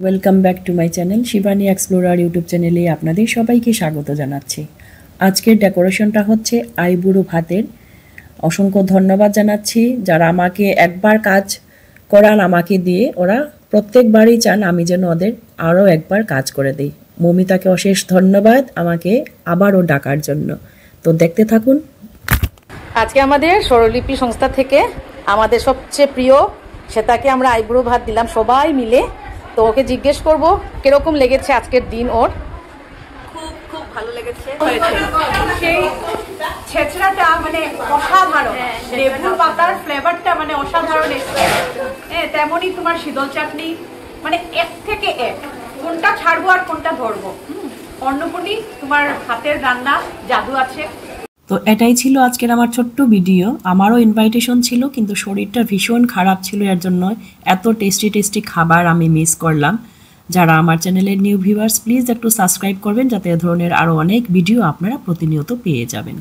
Welcome back to my channel Shivani explorer YouTube চ্যানেলে আপনাদের সবাইকে স্বাগত জানাচ্ছি। আজকের ডেকোরেশনটা হচ্ছে আইবুড়ো ভাতের। অসংখ্য ধন্যবাদ জানাচ্ছি যারা আমাকে একবার কাজ করান আমাকে দিয়ে, ওরা প্রত্যেকবারই চান আমি যেন ওদের আরও একবার কাজ করে দিই। মমিতাকে অশেষ ধন্যবাদ আমাকে আবারও ডাকার জন্য। তো দেখতে থাকুন। আজকে আমাদের স্বরলিপি সংস্থা থেকে আমাদের সবচেয়ে প্রিয় সেটাকে আমরা আইবুড়ো ভাত দিলাম সবাই মিলে। তো ওকে জিজ্ঞেস করব কিরকম লেগেছে আজকের দিন ওর। খুব খুব ভালো লেগেছে। সেই ছেঁচড়াটা মানে অসাধারণ, লেবুর পাতার ফ্লেভারটা মানে অসাধারণ এসছে। তেমনই তোমার শীতল চাটনি, মানে এক থেকে এক, কোনটা ছাড়বো আর কোনটা ধরবো। অন্নপূর্ণী, তোমার হাতের রান্না জাদু আছে। তো এটাই ছিল আজকের আমার ছোট্ট ভিডিও। আমারও ইনভাইটেশন ছিল কিন্তু শরীরটা ভীষণ খারাপ ছিল, এর জন্য এত টেস্টি খাবার আমি মিস করলাম। যারা আমার চ্যানেলের নিউ ভিউয়ার্স প্লিজ একটু সাবস্ক্রাইব করবেন যাতে এ ধরনের আরও অনেক ভিডিও আপনারা প্রতিনিয়ত পেয়ে যাবেন।